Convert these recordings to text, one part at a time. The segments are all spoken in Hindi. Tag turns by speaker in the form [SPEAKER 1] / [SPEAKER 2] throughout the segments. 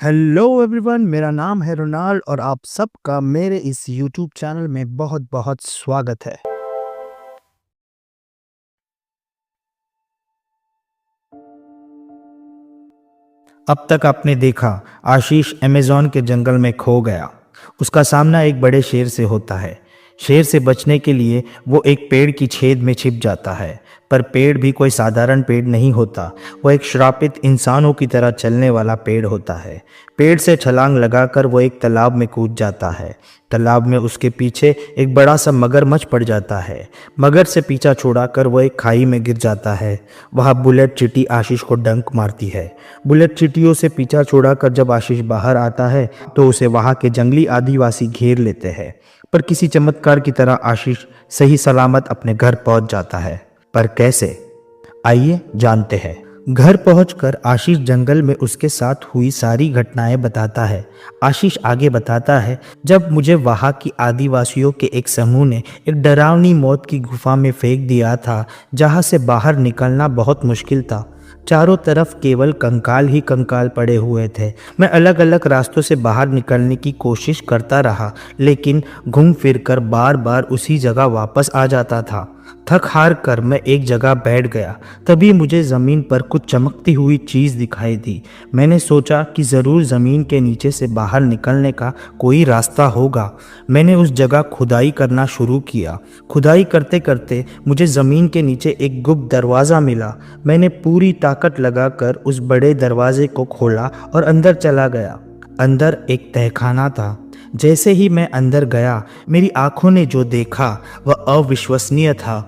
[SPEAKER 1] हेलो एवरीवन, मेरा नाम है रोनाल्ड और आप सबका मेरे इस यूट्यूब चैनल में बहुत बहुत स्वागत है। अब तक आपने देखा आशीष अमेज़न के जंगल में खो गया। उसका सामना एक बड़े शेर से होता है। शेर से बचने के लिए वो एक पेड़ की छेद में छिप जाता है। पर पेड़ भी कोई साधारण पेड़ नहीं होता। वो एक श्रापित इंसानों की तरह चलने वाला पेड़ होता है। पेड़ से छलांग लगाकर वो एक तालाब में कूद जाता है। तालाब में उसके पीछे एक बड़ा सा मगरमच्छ पड़ जाता है। मगर से पीछा छुड़ाकर वो एक खाई में गिर जाता है। वहाँ बुलेट चींटी आशीष को डंक मारती है। बुलेट चींटियों से पीछा छुड़ाकर जब आशीष बाहर आता है तो उसे वहाँ के जंगली आदिवासी घेर लेते हैं। पर किसी चमत्कार की तरह आशीष सही सलामत अपने घर पहुँच जाता है। पर कैसे, आइए जानते हैं। घर पहुंचकर आशीष जंगल में उसके साथ हुई सारी घटनाएं बताता है। आशीष आगे बताता है, जब मुझे वहां की आदिवासियों के एक समूह ने एक डरावनी मौत की गुफा में फेंक दिया था, जहां से बाहर निकलना बहुत मुश्किल था। चारों तरफ केवल कंकाल ही कंकाल पड़े हुए थे। मैं अलग अलग रास्तों से बाहर निकलने की कोशिश करता रहा, लेकिन घूम फिर कर बार बार उसी जगह वापस आ जाता था। थक हार कर मैं एक जगह बैठ गया। तभी मुझे ज़मीन पर कुछ चमकती हुई चीज़ दिखाई दी। मैंने सोचा कि ज़रूर ज़मीन के नीचे से बाहर निकलने का कोई रास्ता होगा। मैंने उस जगह खुदाई करना शुरू किया। खुदाई करते करते मुझे ज़मीन के नीचे एक गुप्त दरवाज़ा मिला। मैंने पूरी ताकत लगाकर उस बड़े दरवाजे को खोला और अंदर चला गया। अंदर एक तहखाना था। जैसे ही मैं अंदर गया, मेरी आंखों ने जो देखा वह अविश्वसनीय था।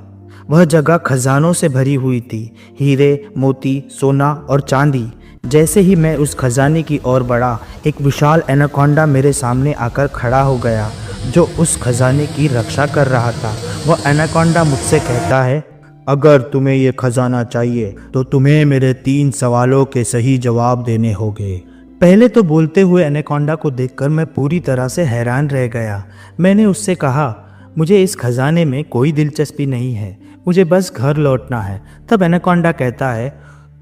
[SPEAKER 1] वह जगह खजानों से भरी हुई थी, हीरे, मोती, सोना और चांदी। जैसे ही मैं उस खजाने की ओर बढ़ा, एक विशाल एनाकोंडा मेरे सामने आकर खड़ा हो गया, जो उस खजाने की रक्षा कर रहा था। वह एनाकोंडा मुझसे कहता है, अगर तुम्हें ये खजाना चाहिए तो तुम्हें मेरे 3 सवालों के सही जवाब देने होंगे। पहले तो बोलते हुए एनाकोंडा को देखकर मैं पूरी तरह से हैरान रह गया। मैंने उससे कहा, मुझे इस खजाने में कोई दिलचस्पी नहीं है, मुझे बस घर लौटना है। तब एनाकोंडा कहता है,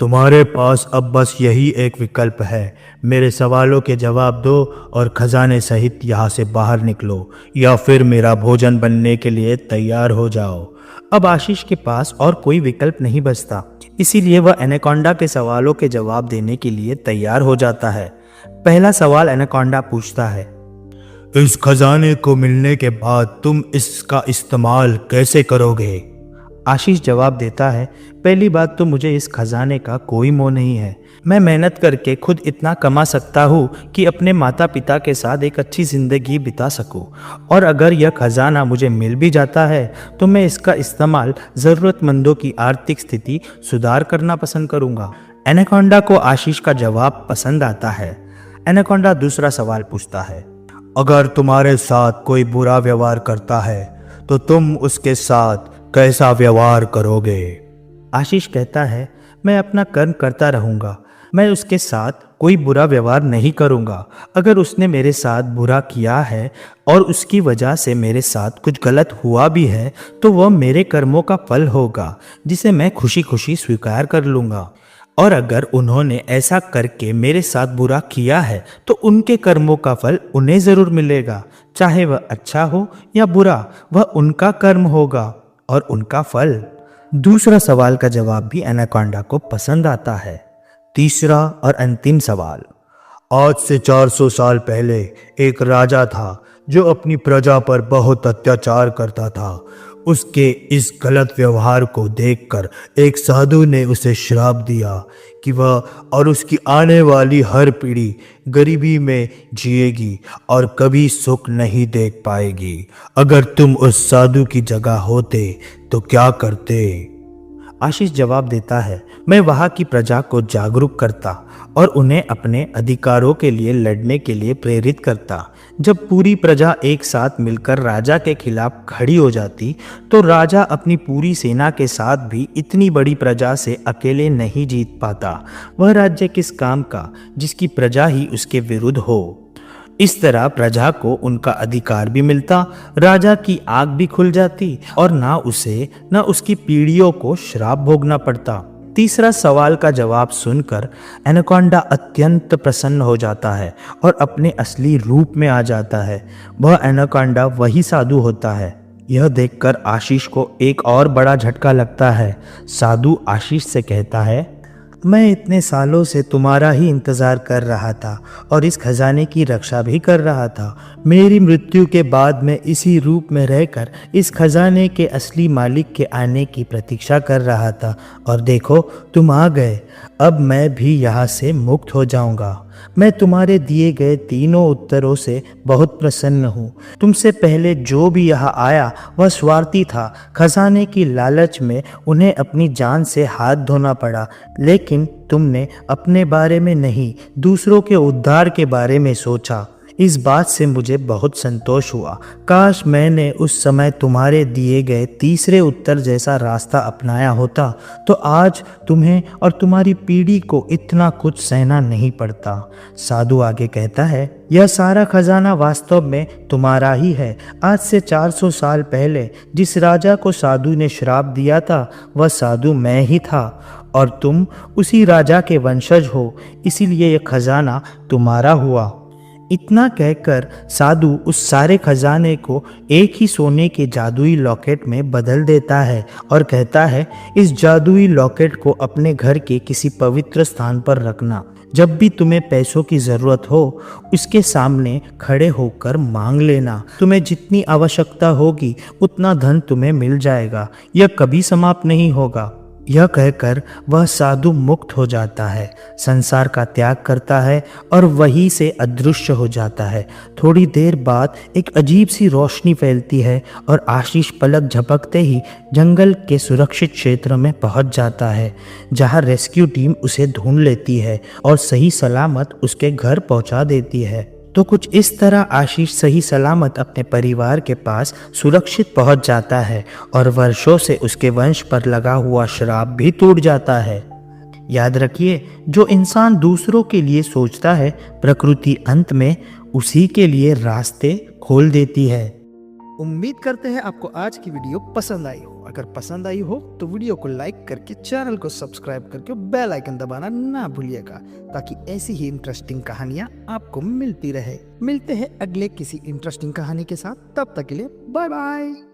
[SPEAKER 1] तुम्हारे पास अब बस यही एक विकल्प है, मेरे सवालों के जवाब दो और खजाने सहित यहाँ से बाहर निकलो, या फिर मेरा भोजन बनने के लिए तैयार हो जाओ। अब आशीष के पास और कोई विकल्प नहीं बचता, इसीलिए वह एनाकोंडा के सवालों के जवाब देने के लिए तैयार हो जाता है। पहला सवाल एनाकोंडा पूछता है, इस खजाने को मिलने के बाद तुम इसका इस्तेमाल कैसे करोगे? आशीष जवाब देता है, पहली बात तो मुझे इस खजाने का कोई मोह नहीं है। मैं मेहनत करके खुद इतना कमा सकता हूँ कि अपने माता पिता के साथ एक अच्छी ज़िंदगी बिता सकूँ। और अगर यह खजाना मुझे मिल भी जाता है तो मैं इसका इस्तेमाल ज़रूरतमंदों की आर्थिक स्थिति सुधार करना पसंद करूँगा। एनाकोंडा को आशीष का जवाब पसंद आता है। एनाकोंडा दूसरा सवाल पूछता है, अगर तुम्हारे साथ कोई बुरा व्यवहार करता है तो तुम उसके साथ कैसा व्यवहार करोगे? आशीष कहता है, मैं अपना कर्म करता रहूँगा, मैं उसके साथ कोई बुरा व्यवहार नहीं करूँगा। अगर उसने मेरे साथ बुरा किया है और उसकी वजह से मेरे साथ कुछ गलत हुआ भी है तो वह मेरे कर्मों का फल होगा, जिसे मैं खुशी खुशी स्वीकार कर लूँगा। और अगर उन्होंने ऐसा करके मेरे साथ बुरा किया है तो उनके कर्मों का फल उन्हें ज़रूर मिलेगा, चाहे वह अच्छा हो या बुरा, वह उनका कर्म होगा और उनका फल। दूसरा सवाल का जवाब भी एनाकोंडा को पसंद आता है। तीसरा और अंतिम सवाल, आज से 400 साल पहले एक राजा था जो अपनी प्रजा पर बहुत अत्याचार करता था। उसके इस गलत व्यवहार को देखकर एक साधु ने उसे श्राप दिया कि वह और उसकी आने वाली हर पीढ़ी गरीबी में जिएगी और कभी सुख नहीं देख पाएगी। अगर तुम उस साधु की जगह होते तो क्या करते? आशीष जवाब देता है, मैं वहाँ की प्रजा को जागरूक करता और उन्हें अपने अधिकारों के लिए लड़ने के लिए प्रेरित करता। जब पूरी प्रजा एक साथ मिलकर राजा के खिलाफ खड़ी हो जाती तो राजा अपनी पूरी सेना के साथ भी इतनी बड़ी प्रजा से अकेले नहीं जीत पाता। वह राज्य किस काम का जिसकी प्रजा ही उसके विरुद्ध हो। इस तरह प्रजा को उनका अधिकार भी मिलता, राजा की आंख भी खुल जाती और ना उसे ना उसकी पीढ़ियों को श्राप भोगना पड़ता। तीसरा सवाल का जवाब सुनकर एनाकोंडा अत्यंत प्रसन्न हो जाता है और अपने असली रूप में आ जाता है। वह एनाकोंडा वही साधु होता है। यह देखकर आशीष को एक और बड़ा झटका लगता है। साधु आशीष से कहता है, मैं इतने सालों से तुम्हारा ही इंतज़ार कर रहा था और इस खजाने की रक्षा भी कर रहा था। मेरी मृत्यु के बाद मैं इसी रूप में रहकर इस खजाने के असली मालिक के आने की प्रतीक्षा कर रहा था और देखो तुम आ गए। अब मैं भी यहाँ से मुक्त हो जाऊँगा। मैं तुम्हारे दिए गए तीनों उत्तरों से बहुत प्रसन्न हूँ। तुमसे पहले जो भी यहाँ आया वह स्वार्थी था। खजाने की लालच में उन्हें अपनी जान से हाथ धोना पड़ा, लेकिन तुमने अपने बारे में नहीं, दूसरों के उद्धार के बारे में सोचा। इस बात से मुझे बहुत संतोष हुआ। काश मैंने उस समय तुम्हारे दिए गए तीसरे उत्तर जैसा रास्ता अपनाया होता तो आज तुम्हें और तुम्हारी पीढ़ी को इतना कुछ सहना नहीं पड़ता। साधु आगे कहता है, यह सारा खजाना वास्तव में तुम्हारा ही है। आज से 400 साल पहले जिस राजा को साधु ने श्राप दिया था वह साधु मैं ही था और तुम उसी राजा के वंशज हो, इसीलिए यह खजाना तुम्हारा हुआ। इतना कहकर साधु उस सारे खजाने को एक ही सोने के जादुई लॉकेट में बदल देता है और कहता है, इस जादुई लॉकेट को अपने घर के किसी पवित्र स्थान पर रखना। जब भी तुम्हें पैसों की ज़रूरत हो उसके सामने खड़े होकर मांग लेना। तुम्हें जितनी आवश्यकता होगी उतना धन तुम्हें मिल जाएगा। यह कभी समाप्त नहीं होगा। यह कहकर वह साधु मुक्त हो जाता है, संसार का त्याग करता है और वहीं से अदृश्य हो जाता है। थोड़ी देर बाद एक अजीब सी रोशनी फैलती है और आशीष पलक झपकते ही जंगल के सुरक्षित क्षेत्र में पहुंच जाता है, जहां रेस्क्यू टीम उसे ढूंढ लेती है और सही सलामत उसके घर पहुंचा देती है। तो कुछ इस तरह आशीष सही सलामत अपने परिवार के पास सुरक्षित पहुंच जाता है और वर्षों से उसके वंश पर लगा हुआ श्राप भी टूट जाता है। याद रखिए, जो इंसान दूसरों के लिए सोचता है प्रकृति अंत में उसी के लिए रास्ते खोल देती है।
[SPEAKER 2] उम्मीद करते हैं आपको आज की वीडियो पसंद आई हो। अगर पसंद आई हो तो वीडियो को लाइक करके चैनल को सब्सक्राइब करके बेल आइकन दबाना ना भूलिएगा, ताकि ऐसी ही इंटरेस्टिंग कहानियां आपको मिलती रहे। मिलते हैं अगले किसी इंटरेस्टिंग कहानी के साथ, तब तक के लिए बाय बाय।